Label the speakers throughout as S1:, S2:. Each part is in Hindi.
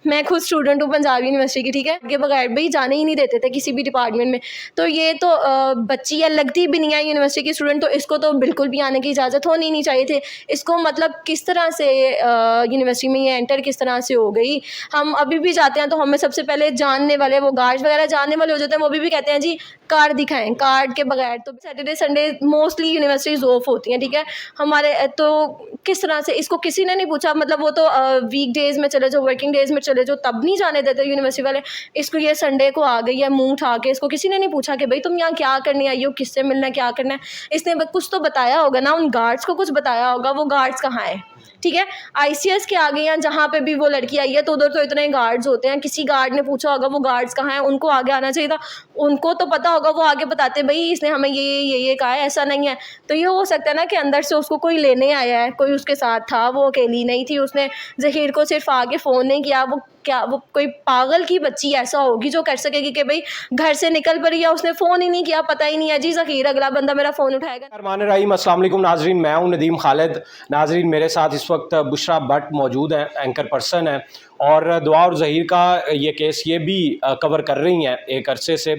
S1: मैं खुद स्टूडेंट हूँ पंजाब यूनिवर्सिटी की, ठीक है, के बगैर भाई जाने ही नहीं देते थे किसी भी डिपार्टमेंट में। तो ये तो बच्ची है, लगती भी नहीं है यूनिवर्सिटी की स्टूडेंट, तो इसको तो बिल्कुल भी आने की इजाज़त होनी नहीं चाहिए थी। इसको मतलब किस तरह से यूनिवर्सिटी में ये एंटर किस तरह से हो गई। हम अभी भी जाते हैं तो हमें सबसे पहले जानने वाले, वो गार्ड्स वगैरह जानने वाले हो जाते हैं, वो भी कहते हैं जी कार्ड दिखाएं, कार्ड के बगैर। तो Saturday Sunday mostly universities of होती हैं, ठीक है। हमारे तो किस तरह से इसको किसी ने नहीं पूछा, मतलब वो तो वीक डेज़ में चले जाओ, वर्किंग डेज़ में चले जाओ, तब नहीं जाने देते यूनिवर्सिटी वाले। इसको ये संडे को आ गई है मुंह उठा के, इसको किसी ने नहीं पूछा कि भाई तुम यहाँ क्या करने आई हो, किससे मिलना है, क्या करना है। इसने कुछ तो बताया होगा ना, उन गार्ड्स को कुछ बताया होगा, वो गार्ड्स कहाँ हैं, ठीक है। आईसीएस के आगे या जहाँ पे भी वो लड़की आई है तो उधर तो इतने गार्ड्स होते हैं, किसी गार्ड ने पूछा होगा वो गार्ड्स कहाँ हैं, उनको आगे आना चाहिए था। उनको तो पता होगा, वो आगे बताते भाई इसने हमें ये कहा है, ऐसा नहीं है। तो ये हो सकता है ना कि अंदर से उसको कोई लेने आया है, कोई उसके साथ था, वो अकेली नहीं थी, उसने ज़हीर को सिर्फ आगे फ़ोन नहीं किया। वो कोई पागल की बच्ची ऐसा होगी जो कर सकेगी कि भाई घर से निकल पड़ी या उसने फ़ोन ही नहीं किया, पता ही नहीं है जी ज़हीर अगला बंदा मेरा फ़ोन उठाएगा।
S2: रहमान रहीम, अस्सलाम वालेकुम नाजरीन, मैं हूं नदीम खालिद। नाजरीन, मेरे साथ इस वक्त बुशरा भट्ट मौजूद हैं, एंकर पर्सन है, और दुआ और ज़हीर का ये केस ये भी कवर कर रही हैं एक अरसे से।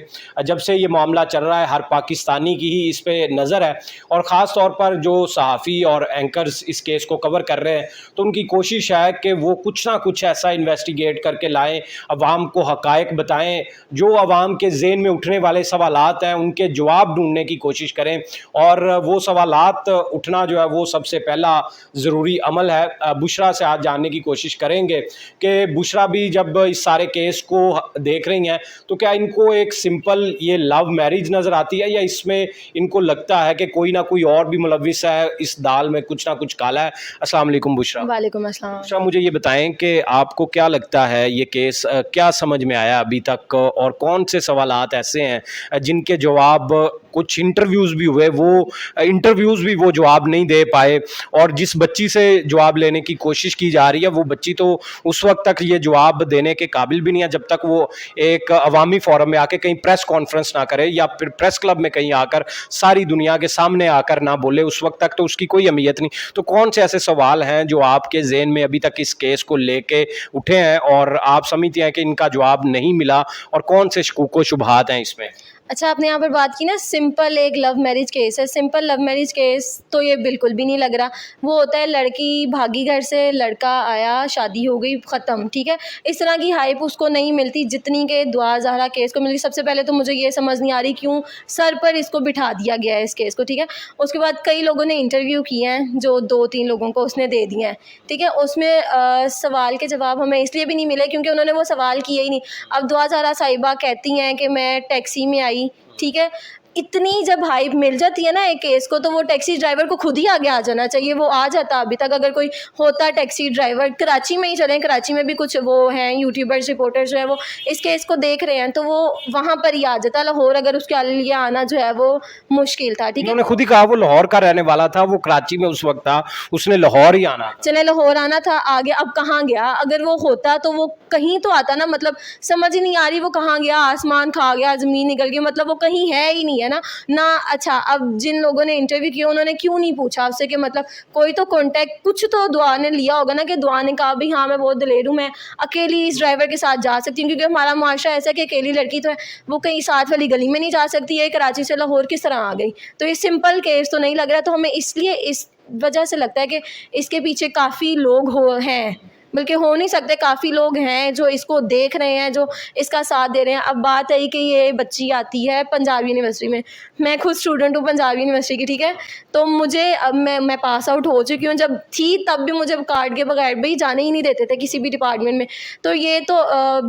S2: जब से ये मामला चल रहा है, हर पाकिस्तानी की ही इस पर नज़र है, और ख़ास तौर पर जो सहाफ़ी और एंकर्स इस केस को कवर कर रहे हैं, तो उनकी कोशिश है कि वो कुछ ना कुछ ऐसा इन्वेस्टिगेट करके लाएँ, अवाम को हक़ाइक़ बताएँ, जो अवाम के ज़हन में उठने वाले सवालात हैं उनके जवाब ढूंढने की कोशिश करें। और वो सवालात उठना जो है वो सबसे पहला ज़रूरी अमल है। बुशरा से आज जानने की कोशिश करेंगे कि बुशरा भी जब इस सारे केस को देख रही हैं तो क्या इनको एक सिंपल ये लव मैरिज नज़र आती है, या इसमें इनको लगता है कि कोई ना कोई और भी मुलविस है, इस दाल में कुछ ना कुछ काला है। अस्सलाम वालेकुम बुशरा।
S1: वालेकुम अस्सलाम।
S2: बुशरा, मुझे ये बताएं कि आपको क्या लगता है ये केस क्या समझ में आया अभी तक, और कौन से सवालात ऐसे हैं जिनके जवाब, कुछ इंटरव्यूज़ भी हुए, वो इंटरव्यूज़ भी वो जवाब नहीं दे पाए, और जिस बच्ची से जवाब लेने की कोशिश की जा रही है वो बच्ची तो उस वक्त तक ये जवाब देने के काबिल भी नहीं है जब तक वो एक अवामी फोरम में आके कहीं प्रेस कॉन्फ्रेंस ना करे, या फिर प्रेस क्लब में कहीं आकर सारी दुनिया के सामने आकर ना बोले, उस वक्त तक तो उसकी कोई अहमियत नहीं। तो कौन से ऐसे सवाल हैं जो आपके ज़हन में अभी तक इस केस को लेके उठे हैं और आप समझते हैं कि इनका जवाब नहीं मिला, और कौन से शकूक व शुबहात हैं इसमें?
S1: अच्छा, आपने यहाँ पर बात की ना, सिंपल एक लव मैरिज केस है। सिंपल लव मैरिज केस तो ये बिल्कुल भी नहीं लग रहा। वो होता है लड़की भागी घर से, लड़का आया, शादी हो गई, ख़त्म, ठीक है। इस तरह की हाइप उसको नहीं मिलती जितनी के दुआ ज़हरा केस को मिली। सबसे पहले तो मुझे ये समझ नहीं आ रही क्यों सर पर इसको बिठा दिया गया है इस केस को, ठीक है। उसके बाद कई लोगों ने इंटरव्यू किए हैं, जो 2-3 लोगों को उसने दे दिए हैं, ठीक है। उसमें सवाल के जवाब हमें इसलिए भी नहीं मिले क्योंकि उन्होंने वो सवाल किए ही नहीं। अब दुआ ज़हरा साहिबा कहती हैं कि मैं टैक्सी में आई, ठीक है। इतनी जब हाइप मिल जाती है ना एक केस को, तो वो टैक्सी ड्राइवर को खुद ही आगे आ जाना चाहिए। वो आ जाता, अभी तक अगर कोई होता टैक्सी ड्राइवर, कराची में ही चलें, कराची में भी कुछ वो हैं यूट्यूबर्स, रिपोर्टर्स जो है वो इस केस को देख रहे हैं, तो वो वहाँ पर ही आ जाता। लाहौर अगर उसके लिए आना जो है वो मुश्किल था, ठीक है।
S2: उन्होंने खुद ही कहा वो लाहौर का रहने वाला था, वो कराची में उस वक्त था, उसने लाहौर ही आना था।
S1: चले लाहौर आना था, आगे अब कहाँ गया? अगर वो होता तो वो कहीं तो आता ना, मतलब समझ ही नहीं आ रही वो कहाँ गया। आसमान खा गया, ज़मीन निकल गई, मतलब वो कहीं है ही नहीं है ना। अच्छा, अब जिन लोगों ने इंटरव्यू किया उन्होंने क्यों नहीं पूछा उससे कि मतलब कोई तो कॉन्टैक्ट, कुछ तो दुआ ने लिया होगा ना, कि दुआ ने कहा भाई हाँ मैं बहुत दिलेर हूँ, मैं अकेली इस ड्राइवर के साथ जा सकती हूँ, क्योंकि हमारा मुआशरा ऐसा है कि अकेली लड़की तो है वो कहीं साथ वाली गली में नहीं जा सकती है। कराची से लाहौर किस तरह आ गई? तो ये सिंपल केस तो नहीं लग रहा। तो हमें इसलिए इस वजह से लगता है कि इसके पीछे काफ़ी लोग हैं, बल्कि हो नहीं सकते, काफ़ी लोग हैं जो इसको देख रहे हैं, जो इसका साथ दे रहे हैं। अब बात है कि ये बच्ची आती है पंजाब यूनिवर्सिटी में। मैं खुद स्टूडेंट हूँ पंजाब यूनिवर्सिटी की, ठीक है। तो मुझे अब मैं पास आउट हो चुकी हूँ, जब थी तब भी मुझे कार्ड के बगैर भाई जाने ही नहीं देते थे किसी भी डिपार्टमेंट में। तो ये तो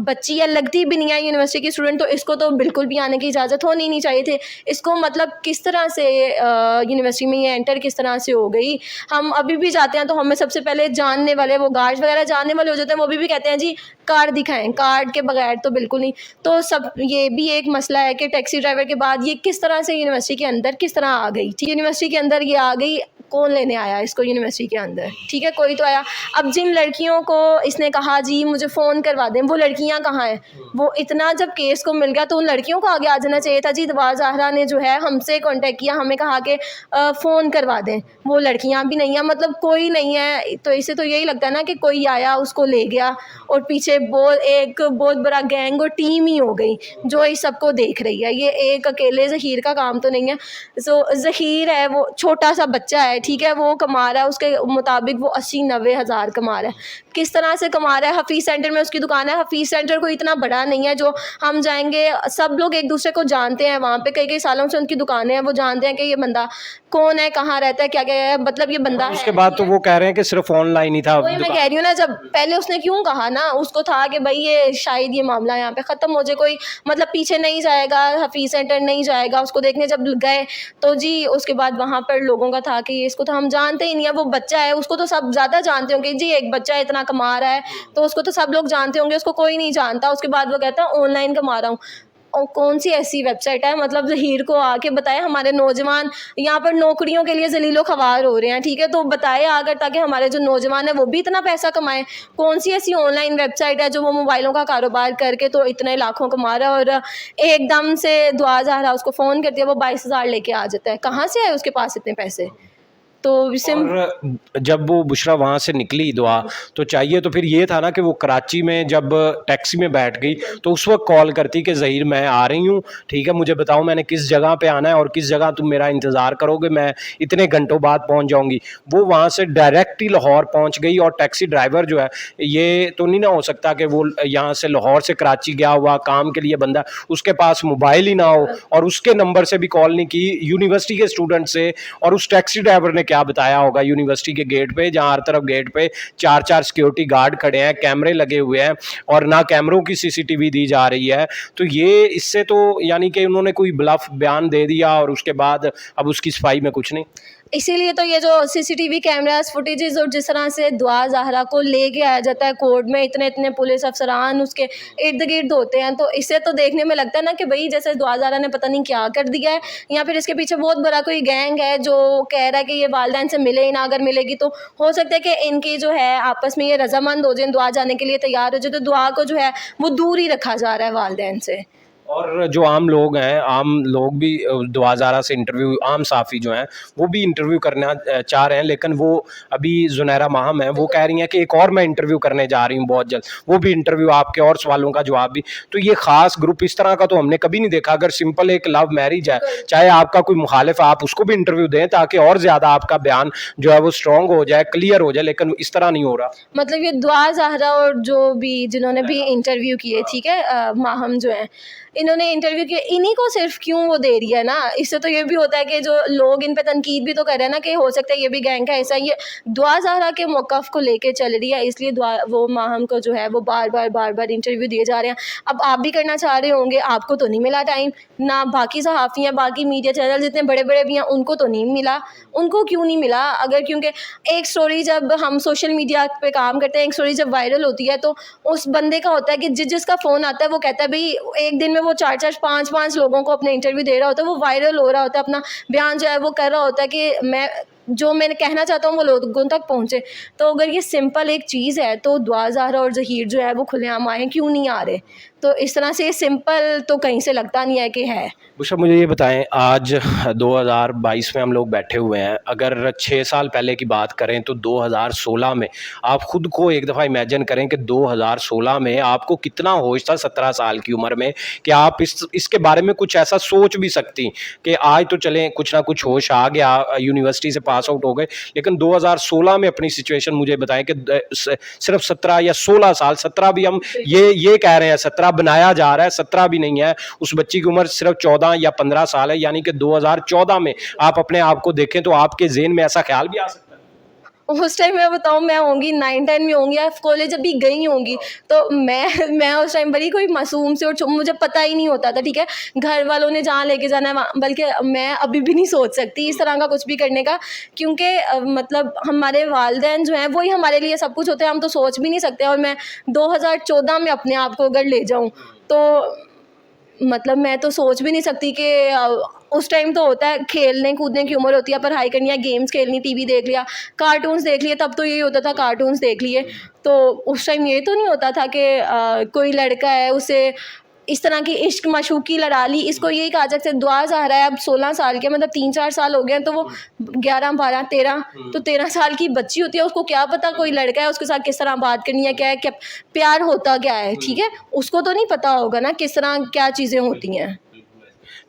S1: बच्ची है, लगती भी नहीं है यूनिवर्सिटी की स्टूडेंट, तो इसको तो बिल्कुल भी आने की इजाज़त होनी नहीं चाहिए थी। इसको मतलब किस तरह से यूनिवर्सिटी में ये एंटर किस तरह से हो गई। हम अभी भी जाते हैं तो हमें सबसे पहले जानने वाले, वो गार्ड्स वगैरह जानने वाले हो जाते हैं, वो भी कहते हैं जी कार्ड दिखाएं, कार्ड के बगैर तो बिल्कुल नहीं। तो सब ये भी एक मसला है कि टैक्सी ड्राइवर के बाद ये किस तरह से यूनिवर्सिटी के अंदर किस तरह आ गई, ठीक, यूनिवर्सिटी के अंदर ये आ गई कौन लेने आया इसको यूनिवर्सिटी के अंदर, ठीक है, कोई तो आया। अब जिन लड़कियों को इसने कहा जी मुझे फ़ोन करवा दें, वो लड़कियां कहाँ हैं? वो इतना जब केस को मिल गया तो उन लड़कियों को आगे आ जाना चाहिए था जी। दवा ज़हरा ने जो है हमसे कांटेक्ट किया, हमें कहा कि फ़ोन करवा दें, वो लड़कियां भी नहीं हैं, मतलब कोई नहीं है। तो इससे तो यही लगता है ना कि कोई आया उसको ले गया और पीछे एक बहुत बड़ा गैंग और टीम ही हो गई जो इस सबको देख रही है। ये एक अकेले ज़हीर का काम तो नहीं है। सो ज़हीर है, वो छोटा सा बच्चा है, ठीक है, वो कमा रहा है, उसके मुताबिक वो 80-90 हज़ार कमा रहा है। किस तरह से कमा रहा है? हफीज़ सेंटर में उसकी दुकान है। हफीज़ सेंटर कोई इतना बड़ा नहीं है जो हम जाएंगे, सब लोग एक दूसरे को जानते हैं, वहाँ पे कई कई सालों से उनकी दुकानें हैं, वो जानते हैं कि ये बंदा कौन है, कहाँ रहता है, क्या क्या है, मतलब ये बंदा
S2: उसके
S1: है।
S2: बाद तो वो कह रहे हैं कि सिर्फ ऑनलाइन ही था।
S1: वही मैं कह रही हूँ ना, जब पहले उसने क्यों कहा ना, उसको था कि भाई ये शायद ये मामला यहाँ पे ख़त्म हो जाए, कोई मतलब पीछे नहीं जाएगा, हफीज़ सेंटर नहीं जाएगा उसको देखने। जब गए तो जी उसके बाद वहाँ पर लोगों का था कि इसको तो हम जानते ही नहीं है, वो बच्चा है, उसको तो सब ज़्यादा जानते होंगे जी, एक बच्चा इतना कमा रहा है तो उसको तो सब लोग जानते होंगे, उसको कोई नहीं जानता। उसके बाद वो कहता है ऑनलाइन कमा रहा हूँ। और कौन सी ऐसी वेबसाइट है, मतलब ज़हीर को आके बताए हमारे नौजवान यहाँ पर नौकरियों के लिए ज़लीलो ख़वार हो रहे हैं, ठीक है, तो बताए आकर ताकि हमारे जो नौजवान है वो भी इतना पैसा कमाएं। कौन सी ऐसी ऑनलाइन वेबसाइट है जो वो मोबाइलों का कारोबार करके तो इतने लाखों कमा रहा है, और एकदम से दुआ ज़हरा उसको फ़ोन करती है, वो 22,000 लेके आ जाता है। कहाँ से आए उसके पास इतने पैसे? तो
S2: और जब वो बुशरा वहाँ से निकली दुआ, तो चाहिए तो फिर ये था ना कि वो कराची में जब टैक्सी में बैठ गई तो उस वक्त कॉल करती कि ज़हीर मैं आ रही हूँ, ठीक है, मुझे बताओ मैंने किस जगह पे आना है और किस जगह तुम मेरा इंतज़ार करोगे, मैं इतने घंटों बाद पहुँच जाऊँगी। वो वहाँ से डायरेक्ट ही लाहौर पहुँच गई। और टैक्सी ड्राइवर जो है, ये तो नहीं ना हो सकता कि वो यहाँ से लाहौर से कराची गया हुआ काम के लिए बंदा, उसके पास मोबाइल ही ना हो और उसके नंबर से भी कॉल नहीं की यूनिवर्सिटी के स्टूडेंट से। और उस टैक्सी ड्राइवर ने क्या बताया होगा यूनिवर्सिटी के गेट पे, जहां हर तरफ गेट पे 4-4 सिक्योरिटी गार्ड खड़े हैं, कैमरे लगे हुए हैं और ना कैमरों की सीसीटीवी दी जा रही है। तो ये इससे तो यानी कि उन्होंने कोई ब्लफ बयान दे दिया और उसके बाद अब उसकी सफाई में कुछ नहीं।
S1: इसीलिए तो ये जो सीसीटीवी कैमरास फुटेजेस और जिस तरह से दुआ ज़हरा को लेके आया जाता है कोर्ट में, इतने इतने पुलिस अफसरान उसके इर्द गिर्द होते हैं, तो इससे तो देखने में लगता है ना कि भाई जैसे दुआ ज़हरा ने पता नहीं क्या कर दिया है, या फिर इसके पीछे बहुत बड़ा कोई गैंग है जो कह रहा है कि ये वालिदैन से मिले ही ना। अगर मिलेगी तो हो सकता है कि इनकी जो है आपस में ये रजामंद हो जाए, दुआ जाने के लिए तैयार हो जाए, तो दुआ को जो है वो दूर ही रखा जा रहा है वालिदैन से।
S2: और जो आम लोग हैं, आम लोग भी दुआ ज़हरा से इंटरव्यू, आम साफ़ी जो हैं वो भी इंटरव्यू करना चाह रहे हैं, लेकिन वो अभी जुनैरा माहम है, वो कह रही हैं कि एक और मैं इंटरव्यू करने जा रही हूँ बहुत जल्द, वो भी इंटरव्यू आपके और सवालों का जवाब भी। तो ये ख़ास ग्रुप इस तरह का तो हमने कभी नहीं देखा। अगर सिंपल एक लव मैरिज है, चाहे आपका कोई मुखालिफ, आप उसको भी इंटरव्यू दें ताकि और ज़्यादा आपका बयान जो है वो स्ट्रॉन्ग हो जाए, क्लियर हो जाए, लेकिन इस तरह नहीं हो रहा।
S1: मतलब ये दुआ ज़हरा और जो भी जिन्होंने भी इंटरव्यू किए, ठीक है, माहम जो है इन्होंने इंटरव्यू किया, इन्हीं को सिर्फ क्यों वो दे रही है ना। इससे तो ये भी होता है कि जो लोग इन पे तनकीद भी तो कर रहे हैं ना कि हो सकता है ये भी गैंग का हिस्सा। ये दुआ ज़हरा के मौक़िफ़ को लेके चल रही है, इसलिए दुआ वो माहम को जो है वो बार बार इंटरव्यू दिए जा रहे हैं। अब आप भी करना चाह रहे होंगे, आपको तो नहीं मिला टाइम ना, बाकी सहाफ़ी हैं, बाकी मीडिया चैनल जितने बड़े बड़े भी हैं उनको तो नहीं मिला। उनको क्यों नहीं मिला? अगर क्योंकि एक स्टोरी जब हम सोशल मीडिया पे काम करते हैं, एक स्टोरी जब वायरल होती है तो उस बंदे का होता है कि जिसका फ़ोन आता है वो कहता है भाई एक दिन में वो 4-4 5-5 लोगों को अपने इंटरव्यू दे रहा होता है, वो वायरल हो रहा होता है, अपना बयान जो है वो कर रहा होता है कि मैंने कहना चाहता हूँ वो लोगों तक पहुँचे। तो अगर ये सिंपल एक चीज़ है तो दुआ ज़हरा और ज़हीर जो है वो खुलेआम आए, क्यों नहीं आ रहे? तो इस तरह से सिंपल तो कहीं से लगता नहीं है कि है।
S2: बुशरा मुझे ये बताएं, आज 2022 में हम लोग बैठे हुए हैं, अगर 6 साल पहले की बात करें तो 2016 में आप ख़ुद को एक दफ़ा इमेजिन करें कि 2016 में आपको कितना होश था 17 साल की उम्र में कि आप इसके बारे में कुछ ऐसा सोच भी सकती कि आज तो चलें कुछ ना कुछ होश आ गया, यूनिवर्सिटी से पास आउट हो गए, लेकिन 2016 में अपनी सिचुएशन मुझे बताएं कि सिर्फ 17 या 16 साल, 17 भी हम ये कह रहे हैं, 17 बनाया जा रहा है, 17 भी नहीं है, उस बच्ची की उम्र सिर्फ 14 या 15 साल है। यानी कि 2014 में आप अपने आप को देखें तो आपके ज़हन में ऐसा ख्याल भी आ सकता है।
S1: उस टाइम मैं बताऊँ, मैं होंगी 9-10 में होंगी या कॉलेज अभी गई होंगी, तो मैं उस टाइम बड़ी कोई मासूम से और मुझे पता ही नहीं होता था, ठीक है, घर वालों ने जहाँ लेके जाना है वहाँ, बल्कि मैं अभी भी नहीं सोच सकती इस तरह का कुछ भी करने का, क्योंकि मतलब हमारे वालिदैन जो हैं वही हमारे लिए सब कुछ होते हैं, हम तो सोच भी नहीं सकते। और मैं 2014 में अपने आप को अगर ले जाऊँ तो मतलब मैं तो सोच भी नहीं सकती कि उस टाइम तो होता है खेलने कूदने की उम्र होती है, पढ़ाई करनी है, गेम्स खेलनी, टीवी देख लिया, कार्टून्स देख लिए, तब तो यही होता था कार्टून्स देख लिए। तो उस टाइम ये तो नहीं होता था कि कोई लड़का है उसे इस तरह की इश्क मशूकी लड़ा ली। इसको यही कहा जा सकता है दुआ ज़हरा है अब 16 साल के, मतलब 3-4 साल हो गए हैं, तो वो 11-12-13 तो 13 साल की बच्ची होती है, उसको क्या पता कोई लड़का है उसके साथ किस तरह बात करनी है, क्या है, क्या प्यार होता क्या है, ठीक है, उसको तो नहीं पता होगा ना किस तरह क्या चीज़ें होती हैं।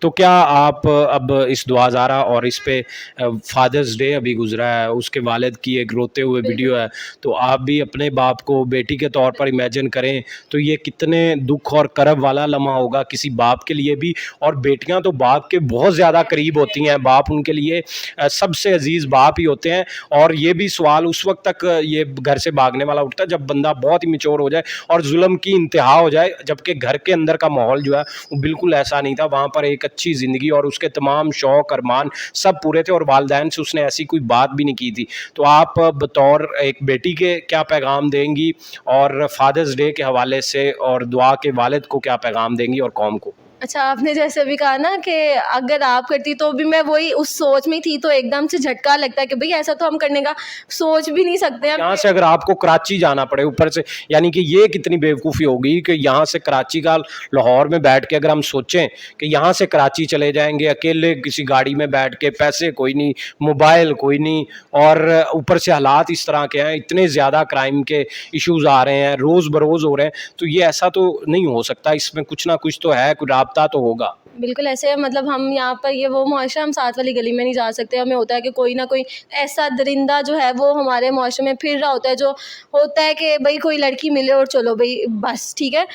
S2: तो क्या आप अब इस दुआ ज़ारा और इस पे फादर्स डे अभी गुजरा है, उसके वालिद की एक रोते हुए वीडियो है, तो आप भी अपने बाप को बेटी के तौर पर इमेजिन करें तो ये कितने दुख और करब वाला लम्हा होगा किसी बाप के लिए भी। और बेटियां तो बाप के बहुत ज़्यादा करीब होती हैं, बाप उनके लिए सबसे अजीज़ बाप ही होते हैं। और ये भी सवाल उस वक्त तक ये घर से भागने वाला उठता है जब बंदा बहुत ही मिच्योर हो जाए और जुल्म की इंतहा हो जाए, जबकि घर के अंदर का माहौल जो है वो बिल्कुल ऐसा नहीं था। वहाँ पर एक अच्छी ज़िंदगी और उसके तमाम शौक़ अरमान सब पूरे थे और वालिदैन से उसने ऐसी कोई बात भी नहीं की थी। तो आप बतौर एक बेटी के क्या पैगाम देंगी और फादर्स डे के हवाले से और दुआ के वालिद को क्या पैगाम देंगी और कौम को?
S1: अच्छा, आपने जैसे अभी कहा ना कि अगर आप करती तो भी मैं वही उस सोच में थी, तो एकदम से झटका लगता है कि भाई ऐसा तो हम करने का सोच भी नहीं सकते हैं।
S2: यहाँ से अगर आपको कराची जाना पड़े ऊपर से, यानी कि ये कितनी बेवकूफ़ी होगी कि यहाँ से कराची का लाहौर में बैठ के अगर हम सोचें कि यहाँ से कराची चले जाएंगे अकेले किसी गाड़ी में बैठ के, पैसे कोई नहीं, मोबाइल कोई नहीं, और ऊपर से हालात इस तरह के हैं, इतने ज़्यादा क्राइम के इश्यूज़ आ रहे हैं, रोज़ बरोज़ हो रहे हैं, तो ये ऐसा तो नहीं हो सकता, इसमें कुछ ना कुछ तो है, कुछ राब्ता तो होगा।
S1: बिल्कुल ऐसे है, मतलब हम यहाँ पर ये वो मुआशरा हम साथ वाली गली में नहीं जा सकते। हमें होता है कि कोई ना कोई ऐसा दरिंदा जो है वो हमारे मुआशरे में फिर रहा होता है, जो होता है कि भाई कोई लड़की मिले और चलो भाई बस ठीक है।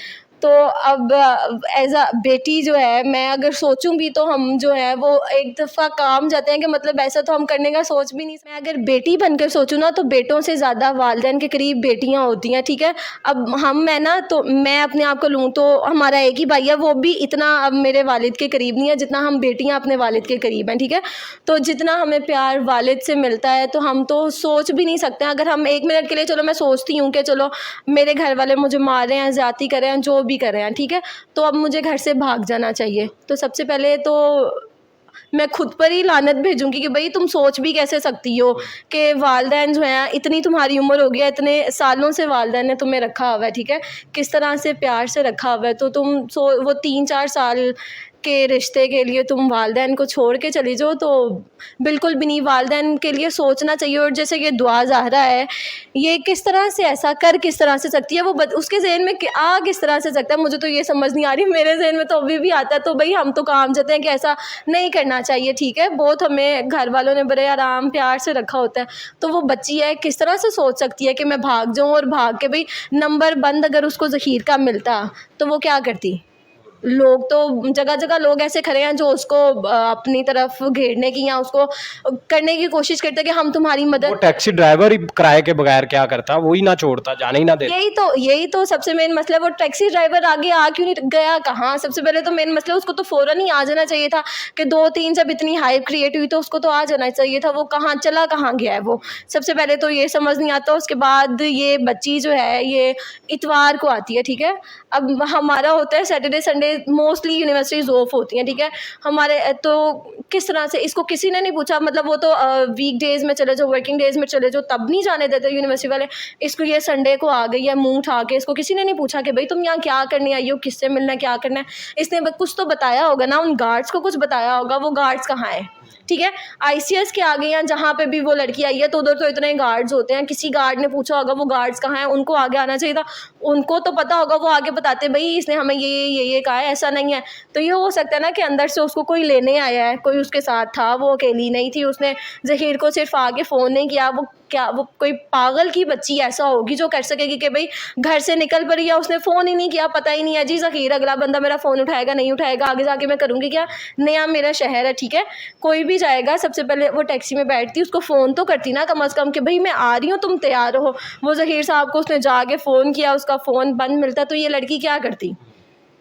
S1: तो अब एज़ अ बेटी जो है मैं अगर सोचूं भी तो हम जो है वो एक दफ़ा काम जाते हैं कि मतलब ऐसा तो हम करने का सोच भी नहीं। मैं अगर बेटी बनकर सोचूं ना तो बेटों से ज़्यादा वालिदैन के करीब बेटियां होती हैं, ठीक है। अब मैं ना तो मैं अपने आप को लूँ तो हमारा एक ही भाई है, वो भी इतना अब मेरे वालिद के करीब नहीं है जितना हम बेटियां अपने वालिद के करीब हैं, ठीक है। तो जितना हमें प्यार वालिद से मिलता है तो हम तो सोच भी नहीं सकते। अगर हम 1 मिनट के लिए, चलो मैं सोचती हूँ कि चलो मेरे घर वाले मुझे मार रहे हैं, ज़्यादती कर रहे हैं, जो भी कर रहे हैं, ठीक है, तो अब मुझे घर से भाग जाना चाहिए, तो सबसे पहले तो मैं खुद पर ही लानत भेजूंगी कि भाई तुम सोच भी कैसे सकती हो कि वालिदैन जो हैं, इतनी तुम्हारी उम्र हो गया, इतने सालों से वालिदैन ने तुम्हें रखा हुआ है, ठीक है, किस तरह से प्यार से रखा हुआ है, तो तुम वो 3-4 साल के रिश्ते के लिए तुम वालिदैन को छोड़ के चली जाओ, तो बिल्कुल भी नहीं। वालिदैन के लिए सोचना चाहिए। और जैसे ये दुआ ज़ाहरा है, ये किस तरह से ऐसा कर किस तरह से सकती है, वो उसके ज़हन में आ किस तरह से सकता है, मुझे तो ये समझ नहीं आ रही। मेरे ज़हन में तो अभी भी आता है। तो भाई हम तो काम जाते हैं कि ऐसा नहीं करना चाहिए, ठीक है, बहुत हमें घर वालों ने बड़े आराम प्यार से रखा होता है। तो वो बच्ची है, किस तरह से सोच सकती है कि मैं भाग जाऊँ, और भाग के भाई नंबर बंद अगर उसको ज़हीर का मिलता तो वो क्या करती। लोग तो जगह जगह लोग ऐसे खड़े हैं जो उसको अपनी तरफ घेरने की या उसको करने की कोशिश करते हैं कि हम तुम्हारी
S2: वो
S1: मदद।
S2: टैक्सी ड्राइवर ही किराए के बगैर क्या करता, वही ना छोड़ता, जाने ही ना देता।
S1: यही तो सबसे मेन मसला है। वो टैक्सी ड्राइवर आगे आ क्यों नहीं गया, कहाँ। सबसे पहले तो मेन मसला, उसको तो फ़ौरन ही आ जाना चाहिए था कि 2-3 जब इतनी हाइप क्रिएट हुई तो उसको तो आ जाना चाहिए था। वो कहाँ चला, कहाँ गया है वो, सबसे पहले तो ये समझ नहीं आता। उसके बाद ये बच्ची जो है ये इतवार को आती है, ठीक है। अब हमारा होता है Saturday Sunday mostly universities of होती हैं, ठीक है। हमारे तो किस तरह से इसको किसी ने नहीं पूछा, मतलब वो तो वीक डेज़ में चले जाओ, वर्किंग डेज़ में चले जाओ, तब नहीं जाने देते यूनिवर्सिटी वाले। इसको ये संडे को आ गई है मुंह उठा के, इसको किसी ने नहीं पूछा कि भाई तुम यहाँ क्या करने आई हो, किससे मिलना है, क्या करना है। इसने कुछ तो बताया होगा ना, उन गार्ड्स को कुछ बताया होगा। वो गार्ड्स कहाँ है, ठीक है। ICS के आगे या जहाँ पे भी वो लड़की आई है तो उधर तो इतने गार्ड्स होते हैं। किसी गार्ड ने पूछा होगा वो गार्ड्स कहाँ हैं, उनको आगे आना चाहिए था। उनको तो पता होगा, वो आगे बताते भाई इसने हमें ये कहा है, ऐसा नहीं है। तो ये हो सकता है ना कि अंदर से उसको कोई लेने आया है, कोई उसके साथ था, वो अकेली नहीं थी। उसने ज़हीर को सिर्फ आगे फ़ोन नहीं किया। वो कोई पागल की बच्ची ऐसा होगी जो कर सकेगी कि भाई घर से निकल पड़ी या उसने फ़ोन ही नहीं किया, पता ही नहीं है जी ज़हीर अगला बंदा मेरा फ़ोन उठाएगा नहीं उठाएगा, आगे जाके मैं करूँगी क्या। नया मेरा शहर है, ठीक है, कोई भी जाएगा सबसे पहले वो टैक्सी में बैठती, उसको फ़ोन तो करती ना कम अज़ कम कि भाई मैं आ रही हूँ, तुम तैयार हो। वो ज़हीर साहब को उसने जाके फ़ोन किया, उसका फ़ोन बंद मिलता, तो ये लड़की क्या करती।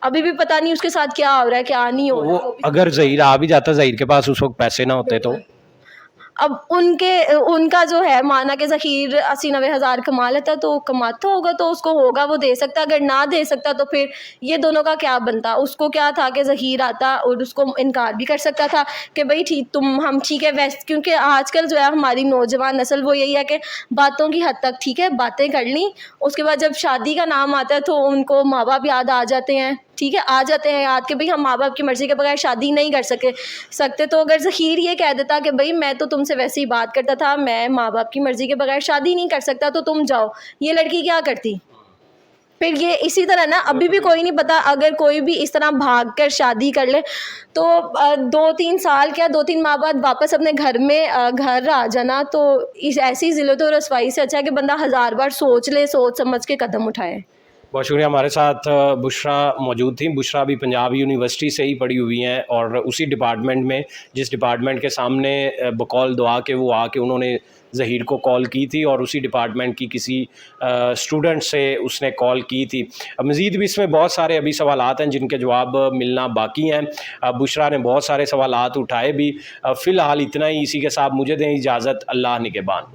S1: अभी भी पता नहीं उसके साथ क्या हो रहा है, क्या नहीं हो रहा
S2: वो
S1: है।
S2: अगर ज़हीर आ भी जाता, ज़हीर के पास उस वक्त पैसे ना होते तो
S1: अब उनका जो है माना कि ज़हीर 80-90 हज़ार कमा लेता है तो कमाता होगा तो उसको होगा वो दे सकता, अगर ना दे सकता तो फिर ये दोनों का क्या बनता। उसको क्या था कि ज़हीर आता और उसको इनकार भी कर सकता था कि भाई हम ठीक है वैसे, क्योंकि आजकल जो है हमारी नौजवान नस्ल वो यही है कि बातों की हद तक ठीक है बातें कर ली, उसके बाद जब शादी का नाम आता है तो उनको माँ बाप याद आ जाते हैं, ठीक है आ जाते हैं याद कि भाई हम माँ बाप की मर्ज़ी के बगैर शादी नहीं कर सकते। तो अगर ज़हीर ये कह देता कि भाई मैं तो तुमसे वैसे ही बात करता था, मैं माँ बाप की मर्ज़ी के बगैर शादी नहीं कर सकता तो तुम जाओ, ये लड़की क्या करती। फिर ये इसी तरह ना अभी भी कोई नहीं पता, अगर कोई भी इस तरह भाग कर शादी कर ले तो 2-3 साल क्या 2-3 माह बाद वापस अपने घर में घर आ जाना, तो इस ऐसी ज़िल्लत और रसवाई से अच्छा है कि बंदा 1000 बार सोच ले, सोच समझ के कदम उठाए।
S2: बहुत शुक्रिया। हमारे साथ बुशरा मौजूद थी। बुशरा भी पंजाब यूनिवर्सिटी से ही पढ़ी हुई हैं और उसी डिपार्टमेंट में, जिस डिपार्टमेंट के सामने बकौल दुआ के वो आके उन्होंने ज़हीर को कॉल की थी और उसी डिपार्टमेंट की किसी स्टूडेंट से उसने कॉल की थी। मज़ीद भी इसमें बहुत सारे अभी सवालात हैं जिनके जवाब मिलना बाकी हैं। बुशरा ने बहुत सारे सवालात उठाए भी। फ़िलहाल इतना ही। इसी के साथ मुझे दें इजाज़त। अल्लाह निगहबान।